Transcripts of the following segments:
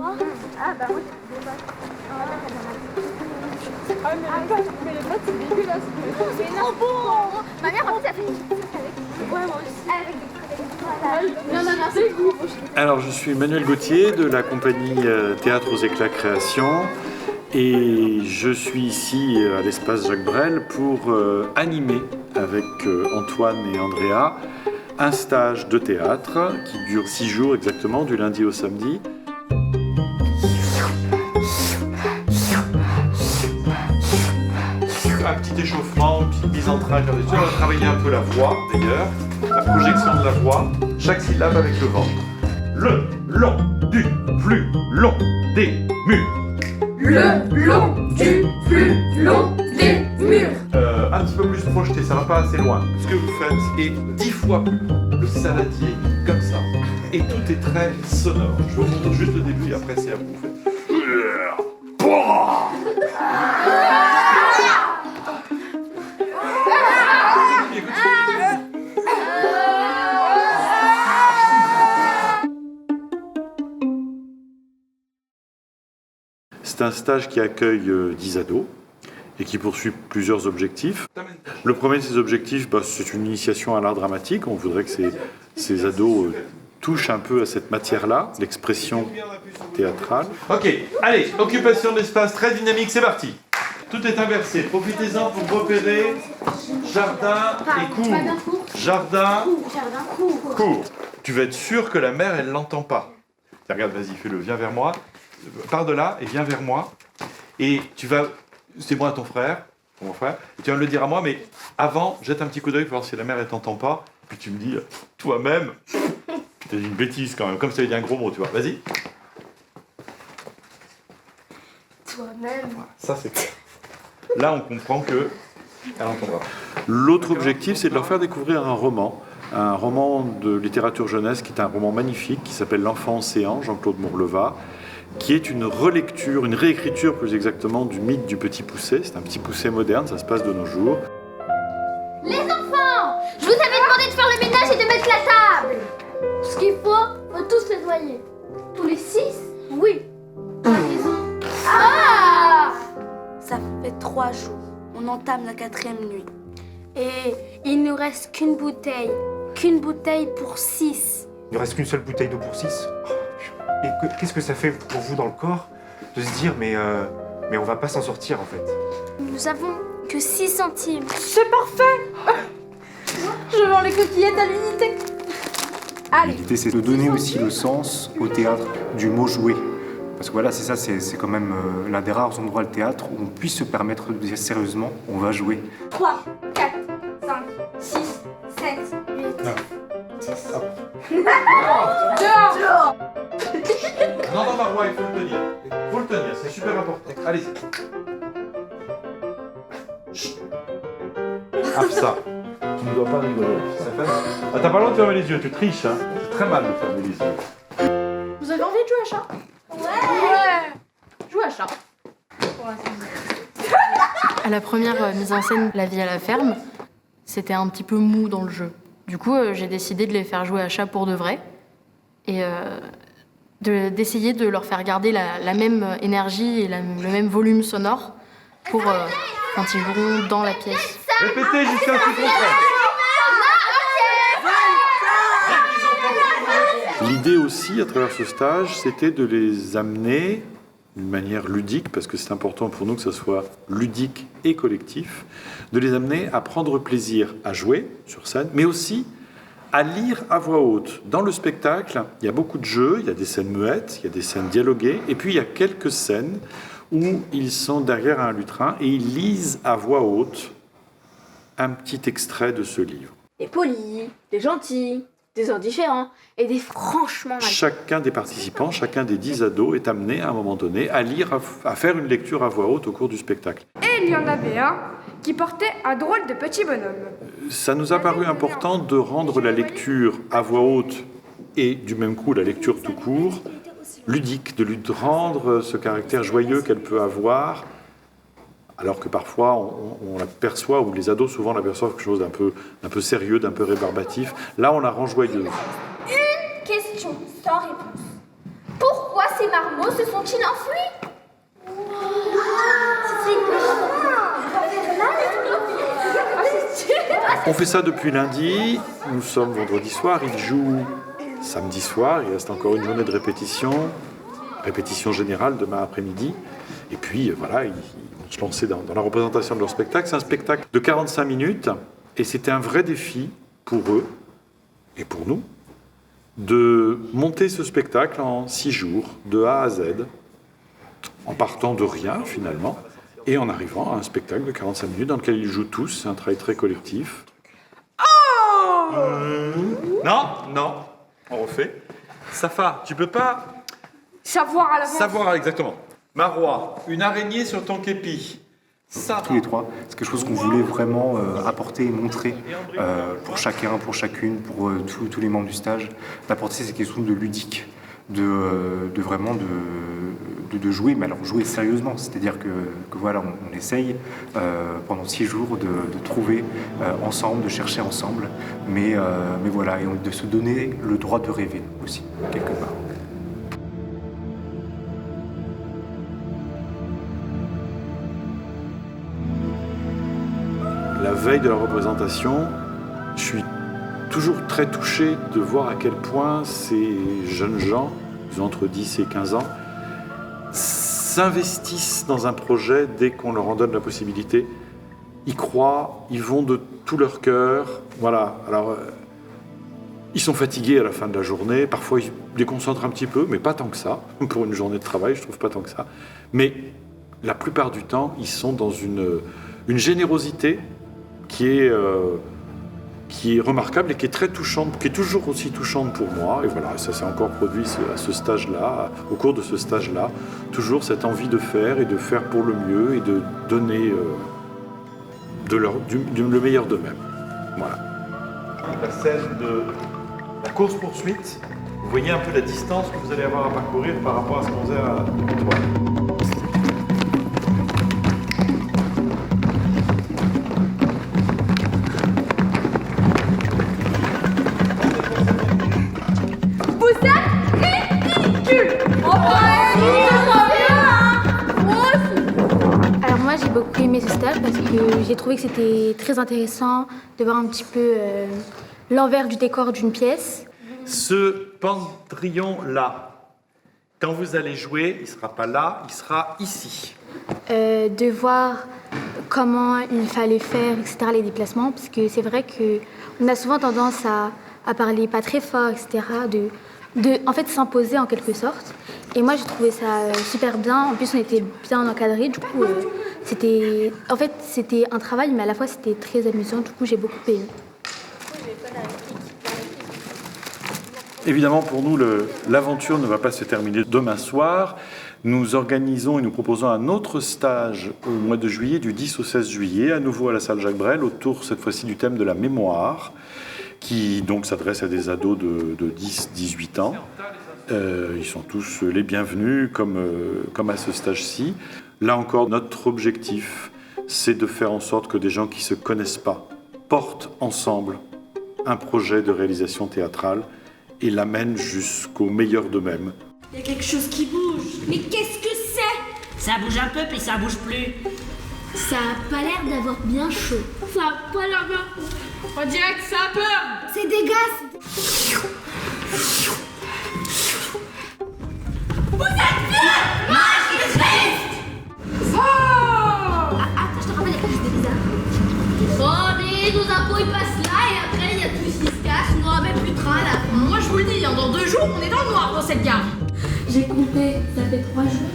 Ah bah oui. Ah mais les pâtes c'est dégueulasse. C'est trop bon. Ma mère a fait une petite avec. Ouais, moi aussi. Non, c'est goût. Alors, je suis Manuel Gauthier de la compagnie Théâtre aux éclats Création et je suis ici à l'espace Jacques Brel pour animer avec Antoine et Andrea un stage de théâtre qui dure 6 jours exactement, du lundi au samedi. Un petit échauffement, une petite mise en train. On va travailler un peu la voix d'ailleurs, la projection de la voix, chaque syllabe avec le ventre. Le long du plus long des murs. Le long du plus long des murs. Un petit peu plus projeté, ça va pas assez loin. Ce que vous faites est 10 fois plus long. Le saladier, comme ça. Et tout est très sonore. Je vous montre juste le début et après c'est à vous. Vous faites... C'est un stage qui accueille 10 ados et qui poursuit plusieurs objectifs. Le premier de ces objectifs, c'est une initiation à l'art dramatique. On voudrait que ces ados touchent un peu à cette matière-là, l'expression théâtrale. Ok, allez, occupation de l'espace très dynamique, c'est parti. Tout est inversé, profitez-en pour repérer jardin et cours. Jardin, cours. Tu vas être sûr que la mère, elle l'entend pas. Tiens, regarde, vas-y, fais-le, viens vers moi. Pars de là et viens vers moi. Et tu vas... C'est moi ton frère, mon frère. Et tu vas me le dire à moi, mais avant, jette un petit coup d'œil pour voir si la mère, elle t'entend pas. Puis tu me dis, toi-même... T'as dit une bêtise quand même, comme si t'avais dit un gros mot, tu vois. Vas-y. Toi-même. Voilà, ça c'est clair. Là, on comprend que... Elle entendra. L'autre objectif, c'est de leur faire découvrir un roman de littérature jeunesse qui est un roman magnifique qui s'appelle L'Enfant Océan, Jean-Claude Mourleva, qui est une relecture, une réécriture plus exactement du mythe du Petit Poucet. C'est un Petit Poucet moderne, ça se passe de nos jours. Les enfants, je vous avais demandé de faire le ménage et de mettre la table. Ce qu'il faut tous nettoyer. Tous les 6? Oui. T'as raison. Ah! Ça fait 3 jours. On entame la 4e nuit. Et il nous reste qu'une bouteille. Qu'une bouteille pour 6. Il ne reste qu'une seule bouteille d'eau pour 6. Et qu'est-ce que ça fait pour vous dans le corps de se dire mais on va pas s'en sortir en fait. Nous avons que 6 centimes. C'est parfait. Je vends les coquillettes à l'unité. Allez. L'idée c'est de donner aussi le sens au théâtre du mot jouer. Parce que voilà, c'est ça, c'est quand même l'un des rares endroits, le théâtre, où on puisse se permettre de dire sérieusement, on va jouer. 3, 4, 5, 6, 7, 8, 10. Dehors. Non, Marois, il faut le tenir. Il faut le tenir, c'est super important. Allez-y. Ah, ça. Tu ne dois pas rigoler. Ça fait... Ah, t'as pas le droit de fermer les yeux, tu triches, hein. C'est très mal de fermer les yeux. Vous avez envie de jouer à chat? Ouais. Jouer à chat. À la première mise en scène, La vie à la ferme, c'était un petit peu mou dans le jeu. Du coup, j'ai décidé de les faire jouer à chat pour de vrai et d'essayer de leur faire garder la même énergie et le même volume sonore pour quand ils joueront dans la pièce. Répétez jusqu'à ce qu'ils comprennent. L'idée aussi, à travers ce stage, c'était de les amener d'une manière ludique, parce que c'est important pour nous que ce soit ludique et collectif, de les amener à prendre plaisir à jouer sur scène, mais aussi à lire à voix haute. Dans le spectacle, il y a beaucoup de jeux, il y a des scènes muettes, il y a des scènes dialoguées, et puis il y a quelques scènes où ils sont derrière un lutrin et ils lisent à voix haute un petit extrait de ce livre. Des polis, des gentils, des indifférents et des franchement mal. Chacun des participants, chacun des 10 ados est amené à un moment donné à lire, à faire une lecture à voix haute au cours du spectacle. Et il y en avait un qui portait un drôle de petit bonhomme. Ça nous a paru important de rendre la lecture à voix haute et du même coup la lecture tout court ludique, de lui rendre ce caractère joyeux qu'elle peut avoir, alors que parfois on l'aperçoit, ou les ados souvent l'aperçoivent quelque chose d'un peu sérieux, d'un peu rébarbatif. Là, on la rend joyeuse. Une question sans réponse. Pourquoi ces marmots se sont-ils enfuis? On fait ça depuis lundi, nous sommes vendredi soir, il joue samedi soir, il reste encore une journée de répétition générale demain après-midi. Et puis voilà, ils vont se lancer dans la représentation de leur spectacle. C'est un spectacle de 45 minutes et c'était un vrai défi pour eux et pour nous de monter ce spectacle en 6 jours, de A à Z, en partant de rien finalement, et en arrivant à un spectacle de 45 minutes dans lequel ils jouent tous. C'est un travail très collectif. Non, on refait. Safa, tu peux pas... Savoir à l'avance. Savoir exactement. Marois, une araignée sur ton képi. Ça. Tous les trois, c'est quelque chose qu'on voulait vraiment apporter et montrer pour chacun, pour chacune, pour tous les membres du stage, d'apporter ces questions de ludique, de vraiment de jouer, mais alors jouer sérieusement, c'est-à-dire que voilà, on essaye pendant 6 jours de trouver ensemble, de chercher ensemble, mais voilà, et de se donner le droit de rêver aussi, quelque part. La veille de la représentation, je suis toujours très touché de voir à quel point ces jeunes gens, ils ont entre 10 et 15 ans, s'investissent dans un projet dès qu'on leur en donne la possibilité. Ils croient, ils vont de tout leur cœur. Voilà. Alors, ils sont fatigués à la fin de la journée. Parfois, ils se déconcentrent un petit peu, mais pas tant que ça. Pour une journée de travail, je trouve pas tant que ça. Mais la plupart du temps, ils sont dans une générosité qui est remarquable et qui est très touchante, qui est toujours aussi touchante pour moi. Et voilà, ça s'est encore produit à ce stage-là, au cours de ce stage-là, toujours cette envie de faire et de faire pour le mieux et de donner le meilleur d'eux-mêmes. Voilà. La scène de la course-poursuite, vous voyez un peu la distance que vous allez avoir à parcourir par rapport à ce qu'on faisait à l'étoile. Alors moi j'ai beaucoup aimé ce stage parce que j'ai trouvé que c'était très intéressant de voir un petit peu l'envers du décor d'une pièce. Ce pendrillon-là, quand vous allez jouer, il ne sera pas là, il sera ici. De voir comment il fallait faire, etc., les déplacements, parce que c'est vrai qu'on a souvent tendance à parler pas très fort, etc., en fait s'imposer en quelque sorte. Et moi j'ai trouvé ça super bien, en plus on était bien encadrés, du coup c'était un travail, mais à la fois c'était très amusant, du coup j'ai beaucoup aimé. Évidemment, pour nous, l'aventure ne va pas se terminer demain soir. Nous organisons et nous proposons un autre stage au mois de juillet, du 10 au 16 juillet, à nouveau à la salle Jacques Brel, autour cette fois-ci du thème de la mémoire, qui donc s'adresse à des ados de 10-18 ans. Ils sont tous les bienvenus, comme à ce stage-ci. Là encore, notre objectif, c'est de faire en sorte que des gens qui ne se connaissent pas portent ensemble un projet de réalisation théâtrale et l'amènent jusqu'au meilleur d'eux-mêmes. Il y a quelque chose qui bouge. Mais qu'est-ce que c'est? Ça bouge un peu, puis ça bouge plus. Ça a pas l'air d'avoir bien chaud. Ça a pas l'air bien. On dirait que ça a peur. C'est des gaz. Vous êtes bien? Moi, je suis triste. Attends, je te rappelle, il y a quelque chose de bizarre. Bon, mais nos impôts, ils passent là, et après, il y a tout ce qui se casse, on n'aura même plus de train à la fin. Moi je vous le dis, hein, dans 2 jours, on est dans le noir dans cette gare. J'ai compté, ça fait 3 jours.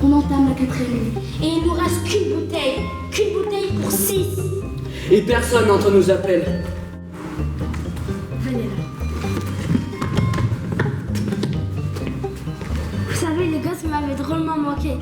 On entame la 4e nuit. Et il nous reste qu'une bouteille pour 6. Et personne n'entre nos appels. Venez là. Vous savez, les gosses m'avaient drôlement manqué.